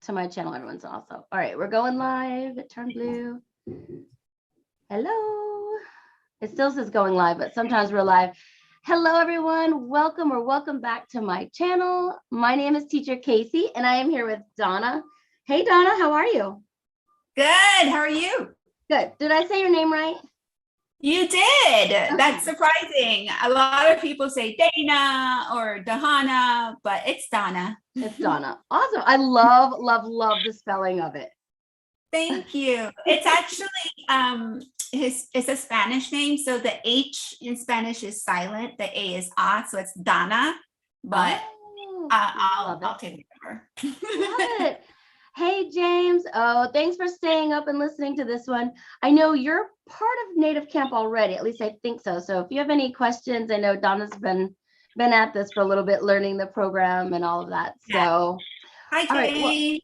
to my channel. Everyone's also. All right, we're going live. It turned blue. Hello. It still says going live, but sometimes we're live. Hello, everyone. Welcome back to my channel. My name is Teacher Casey, and I am here with Donna. Hey, Donna, how are you? Good. How are you? Good. Did I say your name right? You did. That's surprising. A lot of people say Dana or Dhana, but it's Donna. It's Donna. Awesome. I love the spelling of it. Thank you. It's actually it's a Spanish name, so the H in Spanish is silent, the A is ah, so it's Donna. But I'll take it over. Love it. Hey, James. Oh, thanks for staying up and listening to this one. I know you're part of Native Camp already, at least I think so. So if you have any questions, I know Donna's been at this for a little bit, learning the program and all of that. So, hi, James.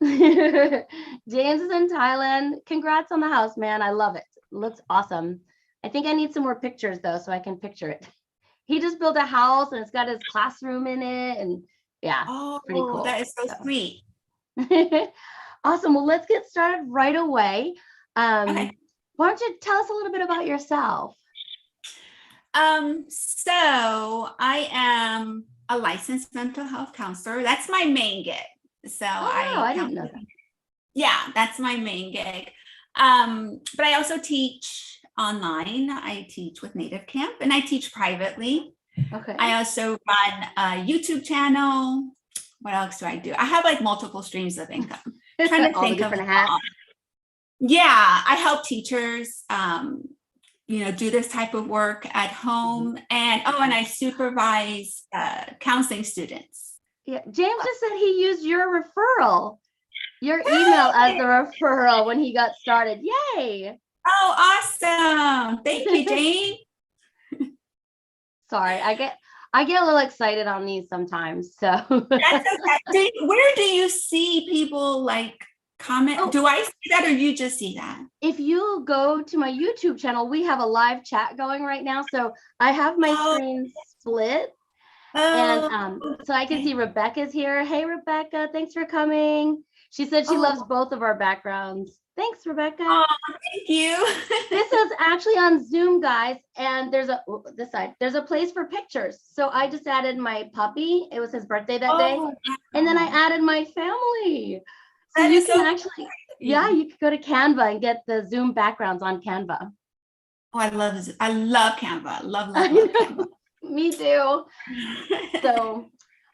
Well, James is in Thailand. Congrats on the house, man. I love it. It looks awesome. I think I need some more pictures though, so I can picture it. He just built a house and it's got his classroom in it, and yeah, pretty cool. That is so sweet. Awesome. Well, let's get started right away. Okay. Why don't you tell us a little bit about yourself? So I am a licensed mental health counselor. That's my main gig. So I didn't know that. Yeah, that's my main gig. But I also teach online. I teach with NativeCamp and I teach privately. Okay. I also run a YouTube channel. What else do I do? I have like multiple streams of income. I'm trying to think of hats. Yeah, I help teachers, do this type of work at home, and I supervise counseling students. Yeah, James just said he used your referral, your email as the referral when he got started. Yay! Oh, awesome! Thank you, James. Sorry, I get a little excited on these sometimes. So that's okay. Where do you see people like comment? Oh. Do I see that or you just see that? If you go to my YouTube channel, we have a live chat going right now. So I have my screen split. And so I can see Rebecca's here. Hey, Rebecca, thanks for coming. She said she loves both of our backgrounds. Thanks, Rebecca. Oh, thank you. This is actually on Zoom, guys, and there's a place for pictures. So I just added my puppy. It was his birthday that day, and then I added my family. So you can actually, you could go to Canva and get the Zoom backgrounds on Canva. Oh, I love Canva. Love Canva. Me too. So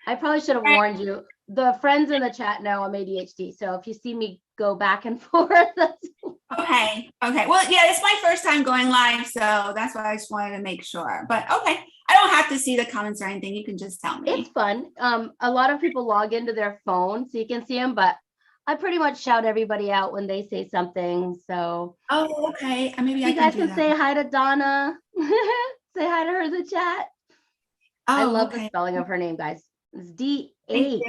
I probably should have warned you. The friends in the chat know I'm ADHD. So if you see me go back and forth, that's okay. Well, yeah, it's my first time going live, so that's why I just wanted to make sure. But okay, I don't have to see the comments or anything. You can just tell me. It's fun. A lot of people log into their phone so you can see them, but I pretty much shout everybody out when they say something. So okay. Maybe you guys can say hi to Donna. Say hi to her in the chat. I love the spelling of her name, guys. It's D-H.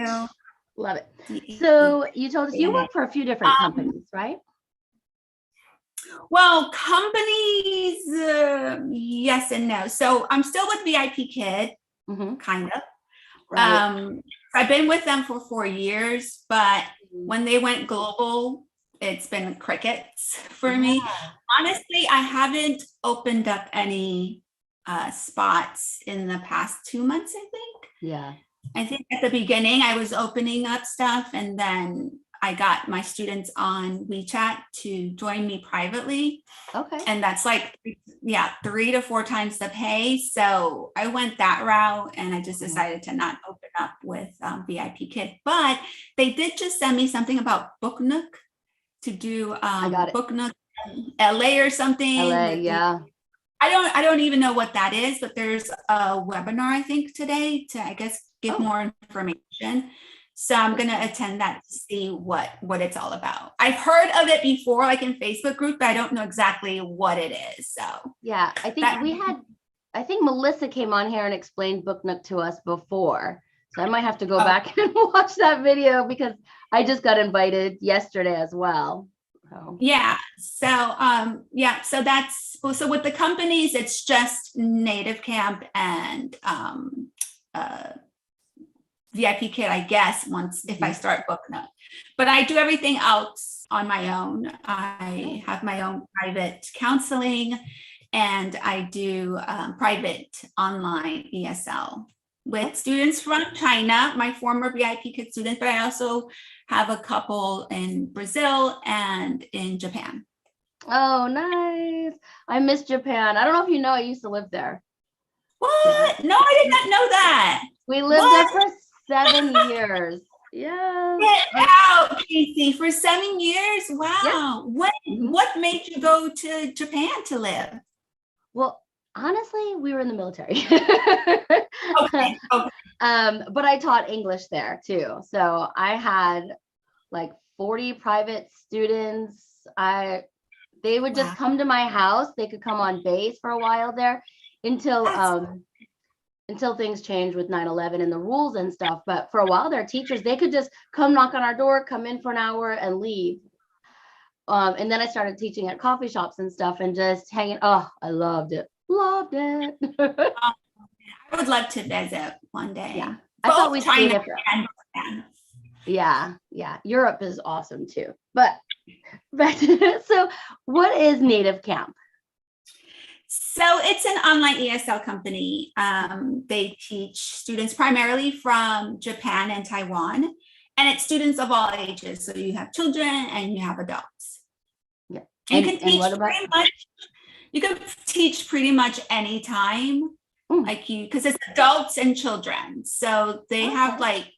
Love it. D-H. So you told us you work for a few different companies, right? Well, companies, yes and no. So I'm still with VIP Kid, kind of. Right. I've been with them for 4 years, but when they went global, it's been crickets for me. Honestly, I haven't opened up any spots in the past 2 months, I think. Yeah. I think at the beginning I was opening up stuff, and then I got my students on WeChat to join me privately. Okay. And that's like, 3 to 4 times the pay. So I went that route, and I just decided to not open up with VIP Kid. But they did just send me something about Book Nook to do Book Nook LA or something. LA, yeah. I don't even know what that is, but there's a webinar, I think, today to, I guess, give more information. So I'm going to attend that to see what it's all about. I've heard of it before, like in Facebook group, but I don't know exactly what it is. So yeah, I think Melissa came on here and explained Book Nook to us before. So I might have to go back and watch that video because I just got invited yesterday as well. Yeah. So that's, so with the companies, it's just NativeCamp and VIP kit, I guess, if I start booking up. But I do everything else on my own. I have my own private counseling, and I do private online ESL with students from China, my former VIP kit students, but I also have a couple in Brazil and in Japan. Oh, nice. I miss Japan. I don't know if you know, I used to live there. What? No, I did not know that. We lived there for 7 years. Yeah. Get out, Casey, for 7 years. Wow. Yeah. What made you go to Japan to live? Well, honestly, we were in the military. Okay. But I taught English there too. So I had like 40 private students. They would just come to my house. They could come on base for a while there until things changed with 9/11 and the rules and stuff. But for a while, their teachers, they could just come knock on our door, come in for an hour and leave. And then I started teaching at coffee shops and stuff and just hanging. Oh, I loved it. Loved it. I would love to visit one day. Yeah. I thought we'd stay different. Yeah. Europe is awesome too. But so what is NativeCamp? So it's an online ESL company. They teach students primarily from Japan and Taiwan, and it's students of all ages. So you have children and you have adults. Yeah. And you can teach pretty much anytime, because it's adults and children. So they have like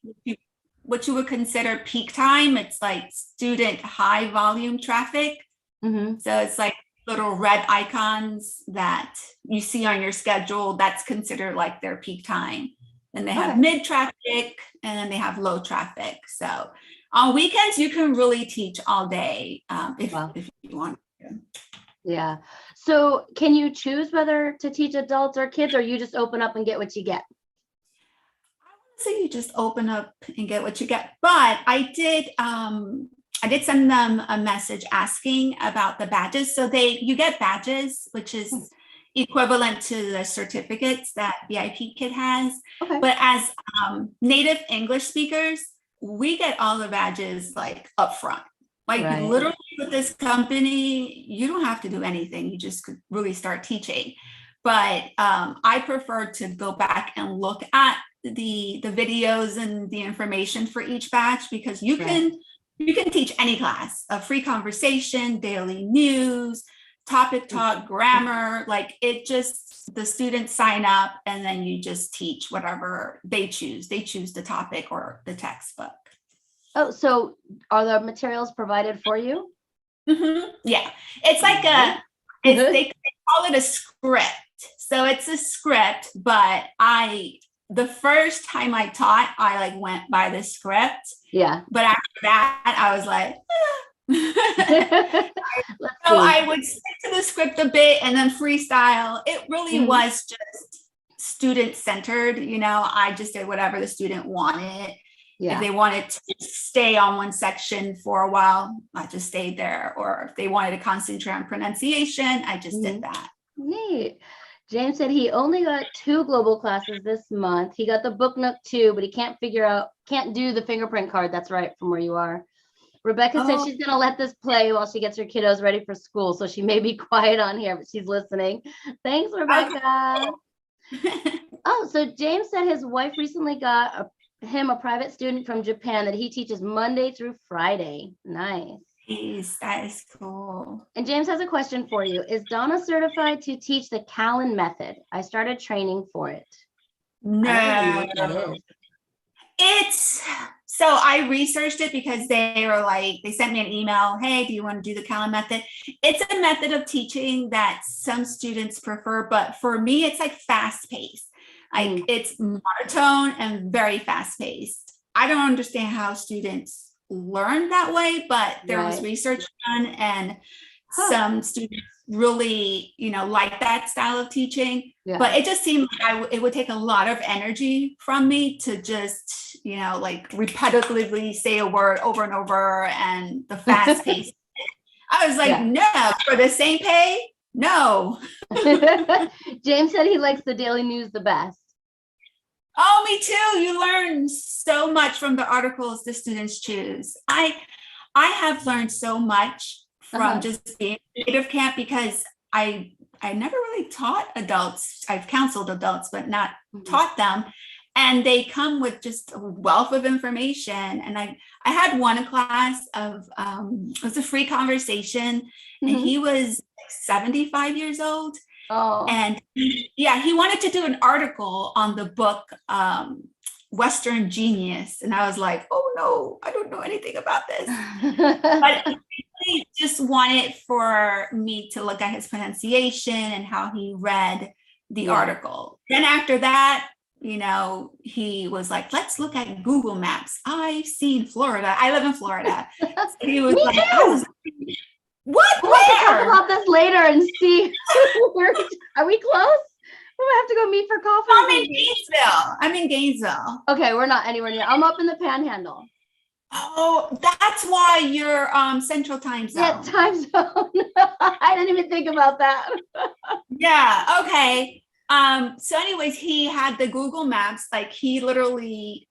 what you would consider peak time. It's like student high volume traffic. Mm-hmm. So it's like little red icons that you see on your schedule. That's considered like their peak time. And they have mid traffic, and then they have low traffic. So on weekends, you can really teach all day if you want to. Yeah. So can you choose whether to teach adults or kids, or you just open up and get what you get? I wouldn't say you just open up and get what you get, but I did send them a message asking about the badges. So you get badges, which is equivalent to the certificates that VIP Kid has. Okay. But as native English speakers, we get all the badges like upfront. Like literally with this company, you don't have to do anything. You just could really start teaching. But I prefer to go back and look at the videos and the information for each batch, because you can teach any class, a free conversation, daily news, topic talk, grammar, like the students sign up and then you just teach whatever they choose. They choose the topic or the textbook. Oh, so are the materials provided for you? Mm-hmm. Yeah, it's like they call it a script. So it's a script, but the first time I taught, I like went by the script. Yeah. But after that, I was like, so I would stick to the script a bit and then freestyle. It really was just student centered. I just did whatever the student wanted. Yeah. If they wanted to stay on one section for a while, I just stayed there. Or if they wanted to concentrate on pronunciation, I just did that. Neat. James said he only got 2 global classes this month. He got the Book Nook too, but he can't do the fingerprint card. That's right, from where you are. Rebecca said she's going to let this play while she gets her kiddos ready for school. So she may be quiet on here, but she's listening. Thanks, Rebecca. So James said his wife recently got him a private student from Japan that he teaches Monday through Friday. Nice. Jeez, that is cool. And James has a question for you. Is Donna certified to teach the Callan method? I started training for it. No. So I researched it because they sent me an email. Hey, do you want to do the Callan method? It's a method of teaching that some students prefer, but for me, it's like fast paced. Like it's monotone and very fast paced. I don't understand how students learn that way, but there was research done, and some students really, like that style of teaching. Yeah. But it just seemed like it would take a lot of energy from me to just, like repetitively say a word over and over, and the fast pace. I was like, no, for the same pay, no. James said he likes the daily news the best. Oh, me too. You learn so much from the articles the students choose. I have learned so much from just being NativeCamp because I never really taught adults. I've counseled adults, but not taught them. And they come with just a wealth of information. And I had one class of, it was a free conversation, and he was 75 years old. Oh. And he wanted to do an article on the book, Western Genius. And I was like, oh no, I don't know anything about this. But he just wanted for me to look at his pronunciation and how he read the article. Then after that, you know, he was like, let's look at Google Maps. I've seen Florida. I live in Florida. So he was like, what? We'll have to talk about this later and see. Are we close? We have to go meet for coffee. I'm in Gainesville. Okay, we're not anywhere near. I'm up in the Panhandle. Oh, that's why you're Central Time Zone. Yeah, time zone. I didn't even think about that. Yeah. Okay. So anyways, he had the Google Maps, like he literally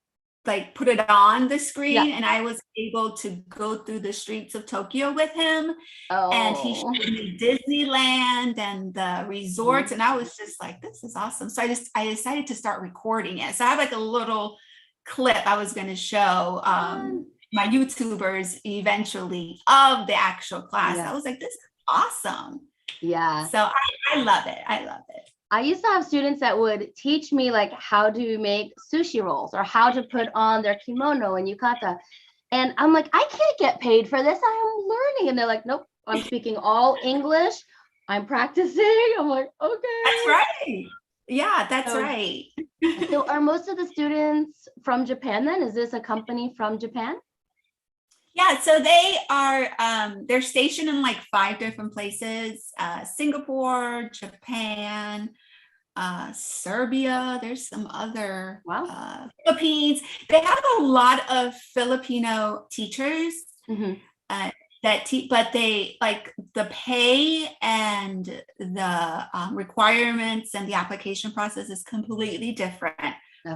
like put it on the screen, and I was able to go through the streets of Tokyo with him. And he showed me Disneyland and the resorts, and I was just like, this is awesome. So I decided to start recording it. So I have like a little clip I was going to show my YouTubers eventually of the actual class. I was like, this is awesome. Yeah. So I love it. I love it. I used to have students that would teach me like how to make sushi rolls or how to put on their kimono and yukata. And I'm like, I can't get paid for this. I am learning. And they're like, nope, I'm speaking all English. I'm practicing. I'm like, okay. That's right. Yeah, that's right. So are most of the students from Japan then? Is this a company from Japan? Yeah, so they are, they're stationed in like 5 different places, Singapore, Japan, Serbia, there's some other, Philippines. They have a lot of Filipino teachers but they like the pay and the requirements and the application process is completely different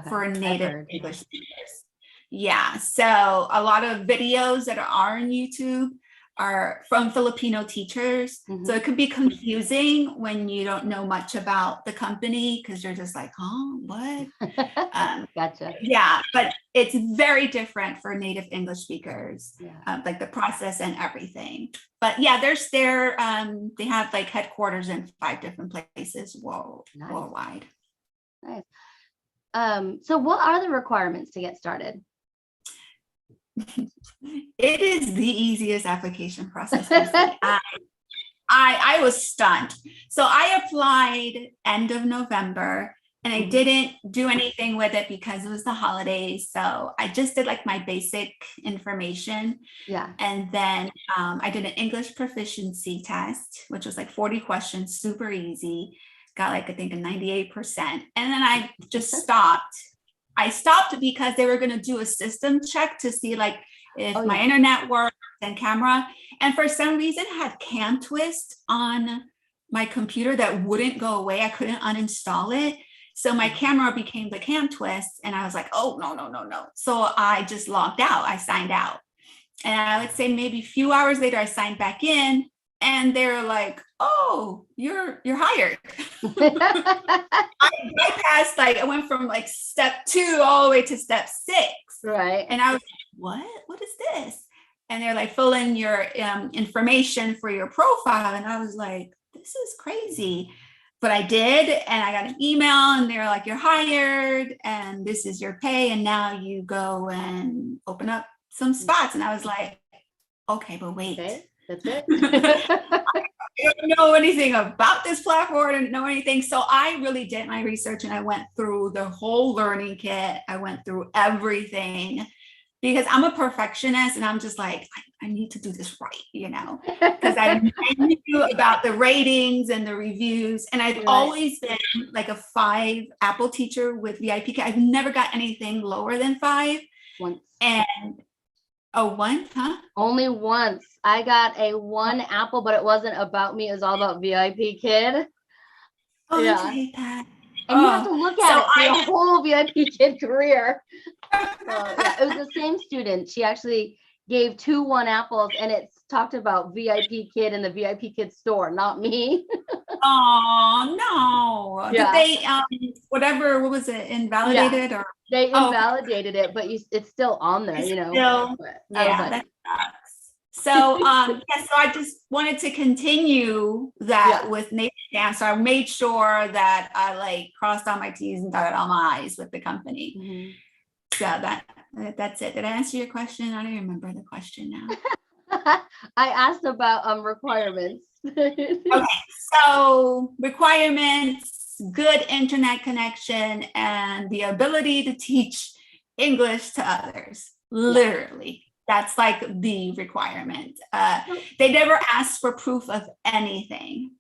for native English speakers. Yeah, so a lot of videos that are on YouTube are from Filipino teachers. So it could be confusing when you don't know much about the company because you're just like, oh, what? Gotcha. Yeah, but it's very different for native English speakers, like the process and everything. But yeah, they have like headquarters in 5 different places worldwide. Nice. So what are the requirements to get started? It is the easiest application process. I was stunned. So I applied end of November and I didn't do anything with it because it was the holidays. So I just did like my basic information. Yeah. And then I did an English proficiency test, which was like 40 questions, super easy. Got like, I think a 98%. And then I just stopped. I stopped because they were going to do a system check to see like if my internet worked and camera. And for some reason had Cam Twist on my computer that wouldn't go away. I couldn't uninstall it. So my camera became the Cam Twist. And I was like, oh, no. So I just logged out. I signed out. And I would say maybe a few hours later, I signed back in. And they're like, oh, you're hired. I bypassed, like, I went from like step 2 all the way to step 6. Right. And I was like, what is this? And they're like, fill in your information for your profile. And I was like, this is crazy. But I did. And I got an email and they're like, you're hired and this is your pay. And now you go and open up some spots. And I was like, okay, but wait. Okay. That's it. I don't know anything about this platform. I didn't know anything. So I really did my research and I went through the whole learning kit. I went through everything because I'm a perfectionist and I'm just like, I need to do this right, because I knew about the ratings and the reviews. And I've always been like a 5 Apple teacher with VIP. I've never got anything lower than 5. Once. And once, huh? Only once. I got a 1 Apple, but it wasn't about me. It was all about VIP Kid. Oh, yeah. I hate that. And you have to look at it for your whole VIP kid career. Yeah, it was the same student. She actually gave 2 1-apples, and it's talked about VIP kid in the VIP kid store, not me. Oh no! Yeah. Did they whatever? What was it? Invalidated or they invalidated it? But it's still on there, you know. Still, that sucks. So so I just wanted to continue that with NativeCamp. So I made sure that I like crossed all my T's and dotted all my I's with the company. Mm-hmm. So that's it. Did I answer your question? I don't remember the question now. I asked about requirements. Okay, so requirements, good internet connection, and the ability to teach English to others. Literally, that's like the requirement. They never asked for proof of anything.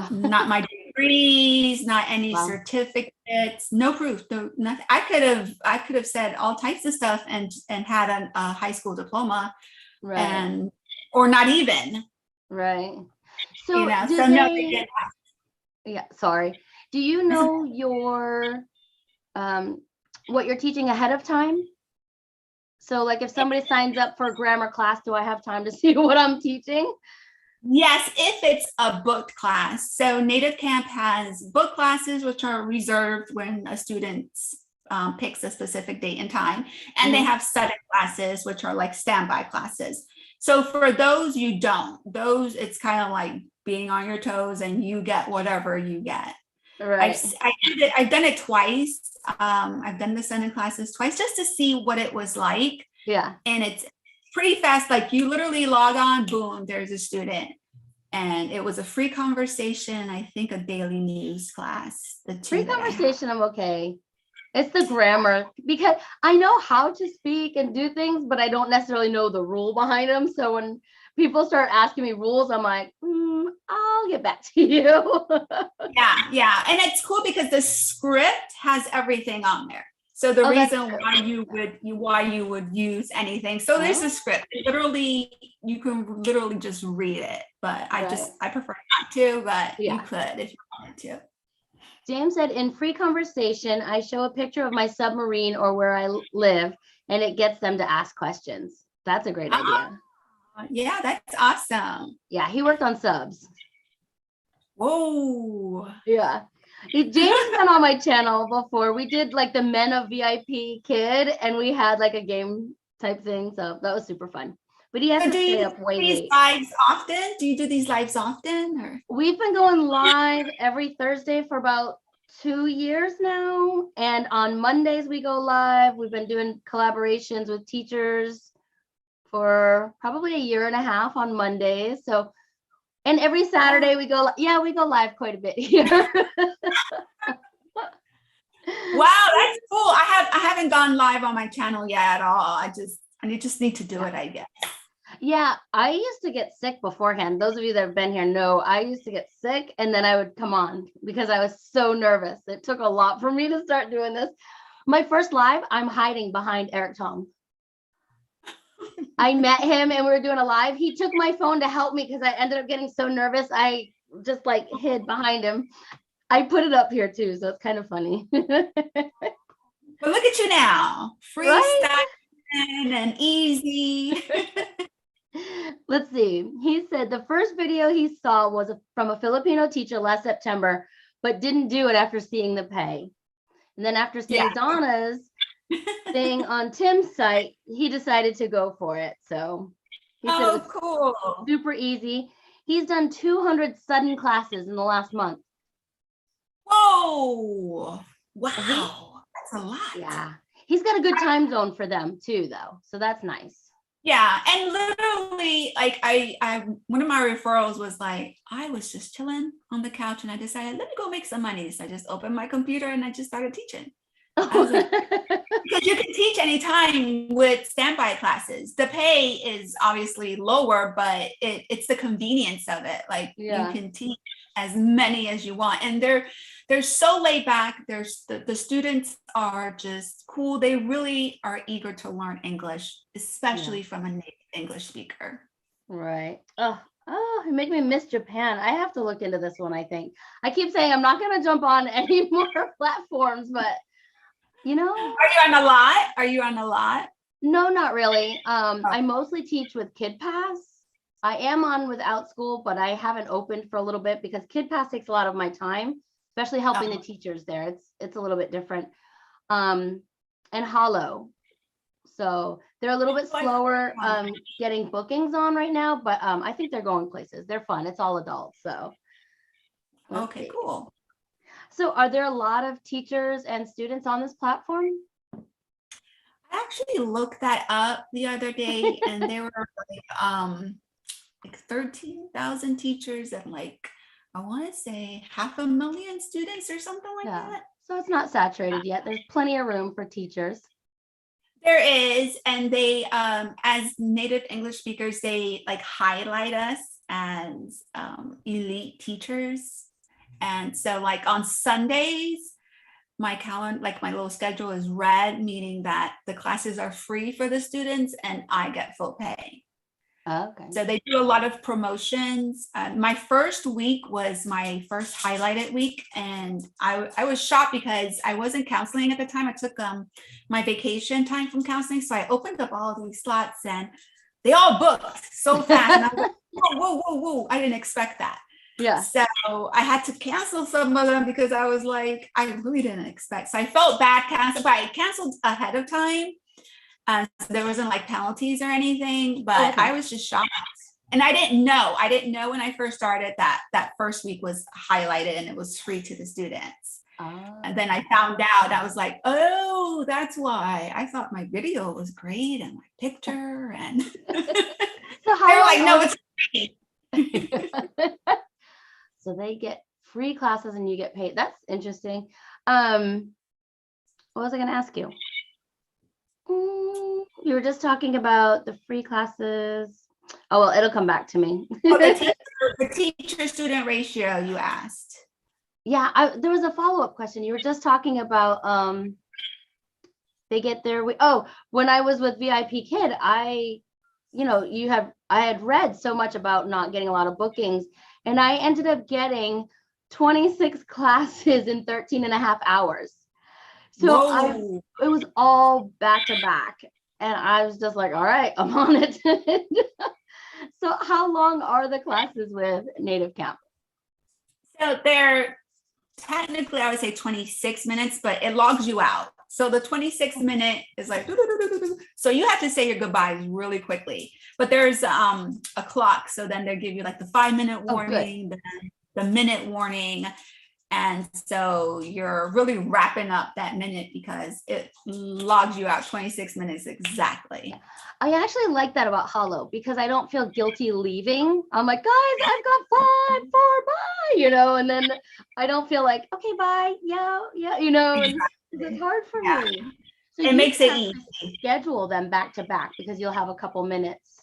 Not my degrees, not any certificates, no proof, nothing. I could have said all types of stuff and had a high school diploma, and or not even. Right. So, no, they didn't ask. Yeah, sorry. Do you know your what you're teaching ahead of time? So like if somebody signs up for a grammar class, do I have time to see what I'm teaching? Yes, if it's a booked class. So NativeCamp has book classes, which are reserved when a student picks a specific date and time. And they have study classes, which are like standby classes. So for those, you don't. Those, it's kind of like being on your toes and you get whatever you get. Right. I've done it twice. I've done the Sunday classes twice just to see what it was like. Yeah. And it's pretty fast. Like you literally log on, boom, there's a student. And it was a free conversation, I think a daily news class. The free conversation, I'm okay. It's the grammar, because I know how to speak and do things, but I don't necessarily know the rule behind them. So when people start asking me rules, I'm like, I'll get back to you. Yeah. And it's cool because the script has everything on there. So the reason why you would use anything. So there's a script. Literally, you can literally just read it. But I prefer not to, but you could if you wanted to. James said, in free conversation, I show a picture of my submarine or where I live, and it gets them to ask questions. That's a great idea. Yeah, that's awesome. Yeah, he worked on subs. Whoa. Yeah. James has been on my channel before. We did like the Men of VIP Kid, and we had like a game type thing. So that was super fun. But he has to stay up way late. Lives often? Do you do these lives often? Or? We've been going live every Thursday for about 2 years now. And on Mondays we go live. We've been doing collaborations with teachers for probably 1.5 years on Mondays. So, and every Saturday we go live quite a bit here. Wow, that's cool. I haven't gone live on my channel yet at all. I just need to do it, I guess. Yeah, I used to get sick beforehand. Those of you that have been here know I used to get sick and then I would come on because I was so nervous. It took a lot for me to start doing this. My first live, I'm hiding behind Eric Tom. I met him and we were doing a live. He took my phone to help me because I ended up getting so nervous. I just like hid behind him. I put it up here too, so it's kind of funny. But look at you now, freestyle and easy. Let's see. He said the first video he saw was from a Filipino teacher last September, but didn't do it after seeing the pay. And then after seeing Donna's thing on Tim's site, he decided to go for it. So he said it was cool, super easy. He's done 200 sudden classes in the last month. Whoa! Wow, that's a lot. Yeah, he's got a good time zone for them too, though. So that's nice. Yeah, and literally, like I one of my referrals was like, I was just chilling on the couch and I decided, let me go make some money. So I just opened my computer and I just started teaching. I was like, because you can teach anytime with standby classes. The pay is obviously lower, but it's the convenience of it. Like you can teach as many as you want, and they're so laid back. There's the students are just cool. They really are eager to learn English, especially from a native English speaker. Right. Oh, it made me miss Japan. I have to look into this one, I think. I keep saying I'm not going to jump on any more platforms, but you know. Are you on a lot? Are you on a lot? No, not really. I mostly teach with KidPass. I am on with OutSchool, but I haven't opened for a little bit because KidPass takes a lot of my time, especially helping the teachers there. It's a little bit different. And Hollow. So they're a little bit slower getting bookings on right now, but I think they're going places. They're fun. It's all adults. So okay, cool. So are there a lot of teachers and students on this platform? I actually looked that up the other day, and there were like 13,000 teachers and like, I want to say 500,000 students or something like that. So it's not saturated yet. There's plenty of room for teachers. There is, and they, as native English speakers, they like highlight us as elite teachers. And so like on Sundays, my calendar, like my little schedule is red, meaning that the classes are free for the students and I get full pay. Okay. So they do a lot of promotions. My first week was my first highlighted week. And I was shocked because I wasn't counseling at the time. I took my vacation time from counseling. So I opened up all these slots and they all booked so fast. And I was like, whoa. I didn't expect that. Yeah. So I had to cancel some of them because I was like, I really didn't expect. So I felt bad canceling, but I canceled ahead of time. So there wasn't like penalties or anything, but I was just shocked. And I didn't know when I first started that first week was highlighted and it was free to the students. And then I found out, I was like, oh, that's why. I thought my video was great and my picture. And so they're like, no, it's free. So they get free classes and you get paid. That's interesting. What was I going to ask you? You were just talking about the free classes. Oh, well, it'll come back to me. The teacher-student ratio you asked. Yeah, there was a follow-up question. You were just talking about they get their when I was with VIP Kid, I had read so much about not getting a lot of bookings, and I ended up getting 26 classes in 13 and a half hours. So it was all back to back. And I was just like, all right, I'm on it. So how long are the classes with NativeCamp? So they're technically, I would say 26 minutes, but it logs you out. So the 26-minute is like, so you have to say your goodbyes really quickly. But there's a clock. So then they give you like the 5-minute warning, the minute warning. And so you're really wrapping up that minute because it logs you out 26 minutes exactly. I actually like that about Hollow because I don't feel guilty leaving. I'm like, guys, I've got 5, 4, bye, and then I don't feel like, okay, bye. Yeah. Exactly. It's hard for me. So it makes it easy. Schedule them back to back because you'll have a couple minutes.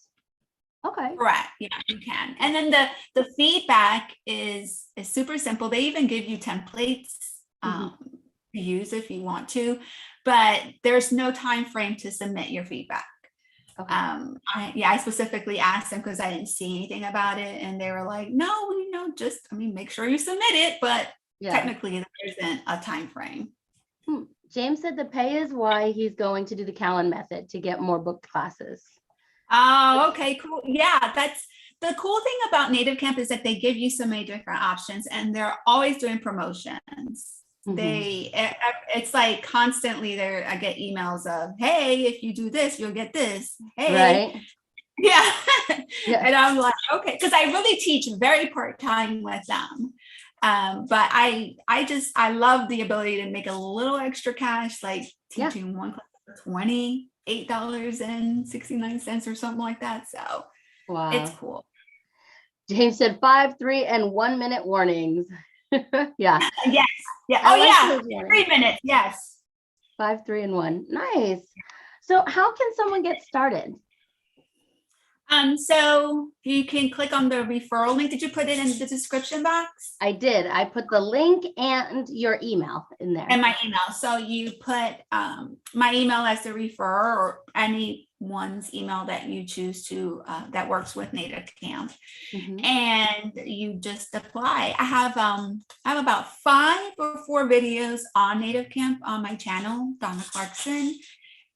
Okay. Correct. Yeah, you can. And then the feedback is super simple. They even give you templates to use if you want to, but there's no time frame to submit your feedback. Okay. I specifically asked them because I didn't see anything about it, and they were like, "No, make sure you submit it." But technically, there isn't a time frame. James said the pay is why he's going to do the Callan method to get more booked classes. Oh, okay, cool. Yeah, that's the cool thing about NativeCamp is that they give you so many different options and they're always doing promotions. It's like constantly there. I get emails of, hey, if you do this, you'll get this. Hey. Right. Yeah. And I'm like, okay, because I really teach very part-time with them. But I love the ability to make a little extra cash, like teaching one class for $28.69 or something like that. So it's cool. James said 5, 3, and 1 minute warnings. Yeah. Yes. Yeah. 3 minutes. Yes. 5, 3, and 1. Nice. So how can someone get started? So you can click on the referral link. Did you put it in the description box? I did. I put the link and your email in there. And my email. So you put my email as the referrer, or anyone's email that you choose to that works with NativeCamp. And you just apply. I have about 5 or 4 videos on NativeCamp on my channel, Donna Clarkson.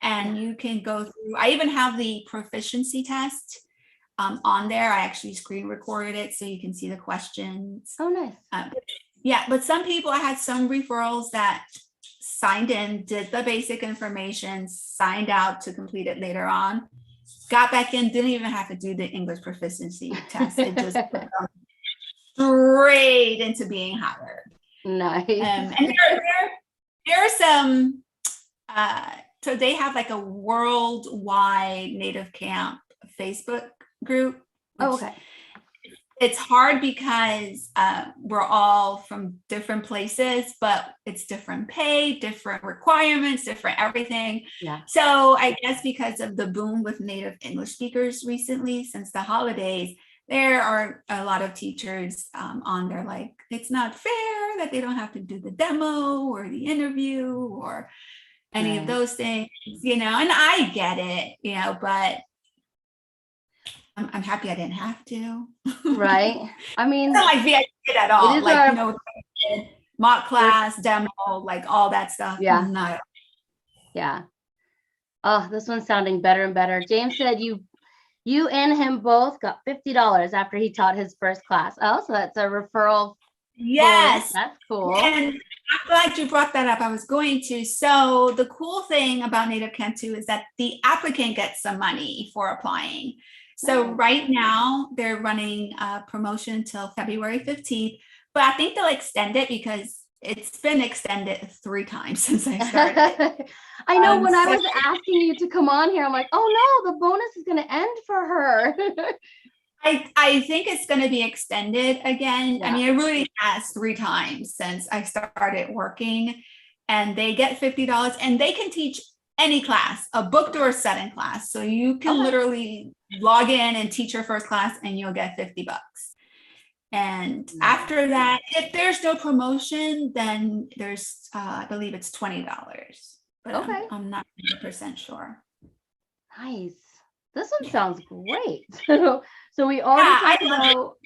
And you can go through, I even have the proficiency test on there. I actually screen recorded it so you can see the questions. Oh, nice. Yeah, but some people, I had some referrals that signed in, did the basic information, signed out to complete it later on, got back in, didn't even have to do the English proficiency test. It just put them straight into being hired. Nice. And there are some, so they have like a worldwide NativeCamp Facebook group. Oh, okay. It's hard because we're all from different places, but it's different pay, different requirements, different everything. Yeah. So I guess because of the boom with native English speakers recently, since the holidays, there are a lot of teachers on there like, it's not fair that they don't have to do the demo or the interview or any of those things, and I get it, but I'm happy I didn't have to. Right. I mean, it's not like VIP at all. Like, mock class, demo, like all that stuff. Yeah. Not. Yeah. Oh, this one's sounding better and better. James said you and him both got $50 after he taught his first class. Oh, so that's a referral. Yes. That's cool. And I'm glad you brought that up. I was going to. So the cool thing about NativeCamp too is that the applicant gets some money for applying. So right now they're running a promotion until February 15th, but I think they'll extend it because it's been extended 3 times since I started. I know when I was asking you to come on here, I'm like, oh no, the bonus is going to end for her. I think it's going to be extended again. Yeah. I mean, it really has 3 times since I started working, and they get $50 and they can teach any class, a booked or a set-in class. So you can literally log in and teach your first class and you'll get $50. And after that, if there's no promotion, then there's, I believe it's $20. But I'm not 100% sure. Nice. This one sounds great. So we already talked about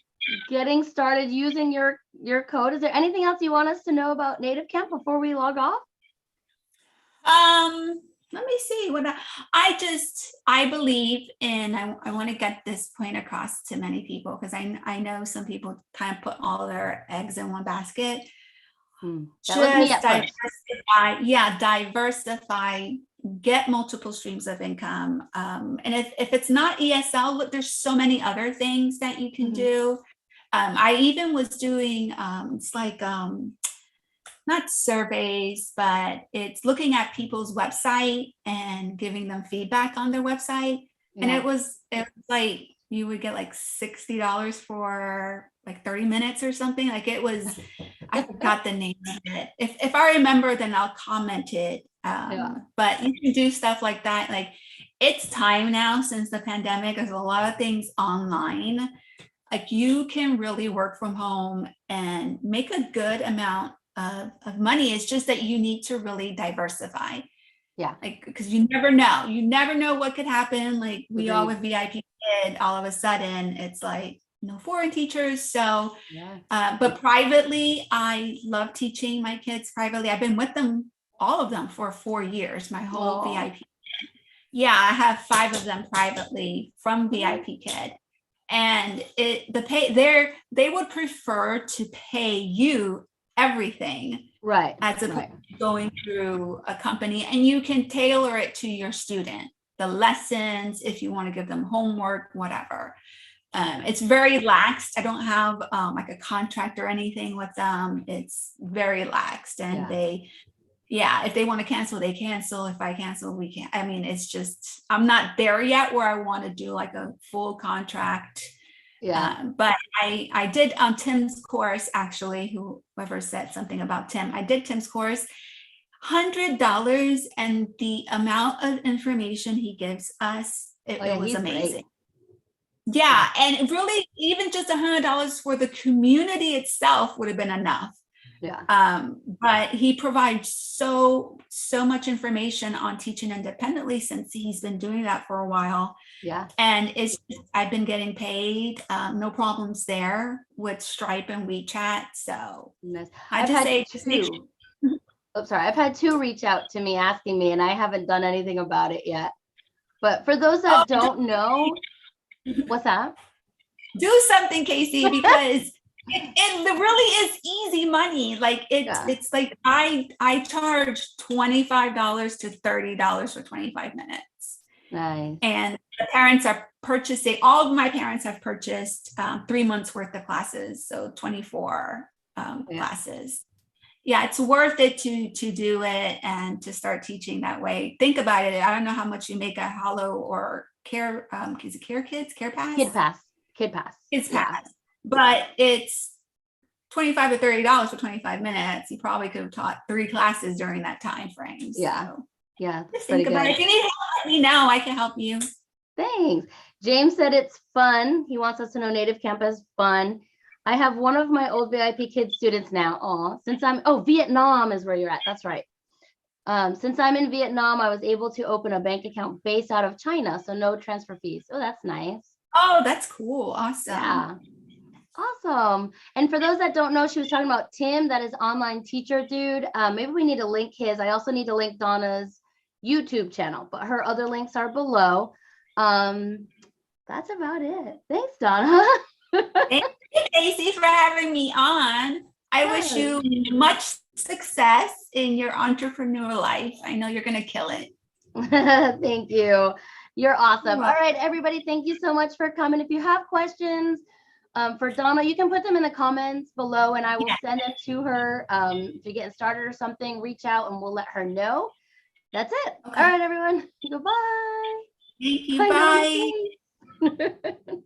getting started using your code. Is there anything else you want us to know about NativeCamp before we log off? Let me see what I believe in. I want to get this point across to many people because I know some people kind of put all their eggs in one basket. That was me at first. Diversify, get multiple streams of income. And if it's not ESL, look, there's so many other things that you can do. I even was doing, it's like, not surveys, but it's looking at people's website and giving them feedback on their website. And it was like, you would get like $60 for like 30 minutes or something. Like it was, I forgot the name of it. If I remember, then I'll comment it. But you can do stuff like that. Like it's time now since the pandemic, there's a lot of things online. Like you can really work from home and make a good amount of money. It's just that you need to really diversify. Yeah. Like, because you never know what could happen. Like we all with VIP Kid, all of a sudden it's like no foreign teachers. So, but privately, I love teaching my kids privately. I've been with them, all of them, for 4 years, my whole VIP Kid. Yeah, I have 5 of them privately from VIP Kid. And they would prefer to pay you everything, right, as opposed to going through a company, and you can tailor it to your student, the lessons, if you want to give them homework, whatever. It's very laxed. I don't have like a contract or anything with them. It's very laxed, and if they want to cancel, they cancel. If I cancel, we can't. I mean, it's just, I'm not there yet where I want to do like a full contract. But I did on Tim's course, actually, whoever said something about Tim, I did Tim's course, $100, and the amount of information he gives us, it was amazing. Yeah, and really, even just $100 for the community itself would have been enough. Yeah. But he provides so much information on teaching independently since he's been doing that for a while. Yeah. And I've been getting paid, no problems there with Stripe and WeChat. So nice. I just say, just make sure. Oh, sorry. I've had 2 reach out to me asking me, and I haven't done anything about it yet. But for those that don't know, what's that? Do something, Casey, because it really is easy money. Like it's like I charge $25 to $30 for 25 minutes. Nice. And the parents are purchasing, all of my parents have purchased 3 months worth of classes. So 24 classes. Yeah, it's worth it to do it and to start teaching that way. Think about it. I don't know how much you make a Hollow or Care, is it Care Kids? Care Pass? Kid Pass. Kids Pass. But it's $25 to $30 for 25 minutes. You probably could have taught 3 classes during that time frame. Yeah. So yeah. Just think about it. If you need help, let me know. I can help you. Thanks. James said it's fun. He wants us to know NativeCamp is fun. I have one of my old VIP Kids students now. Vietnam is where you're at. That's right. Since I'm in Vietnam, I was able to open a bank account based out of China, so no transfer fees. Oh, that's nice. Oh, that's cool. Awesome. Yeah. Awesome. And for those that don't know, she was talking about Tim, that is online teacher dude. Maybe we need to link his. I also need to link Donna's YouTube channel, but her other links are below. That's about it. Thanks, Donna. Thank you, Casey, for having me on. I wish you much success in your entrepreneur life. I know you're going to kill it. Thank you. You're awesome. All right, everybody, thank you so much for coming. If you have questions for Donna, you can put them in the comments below and I will send them to her. If you're getting started or something, reach out and we'll let her know. That's it. Okay. All right, everyone. Goodbye. Thank you. Bye. Bye.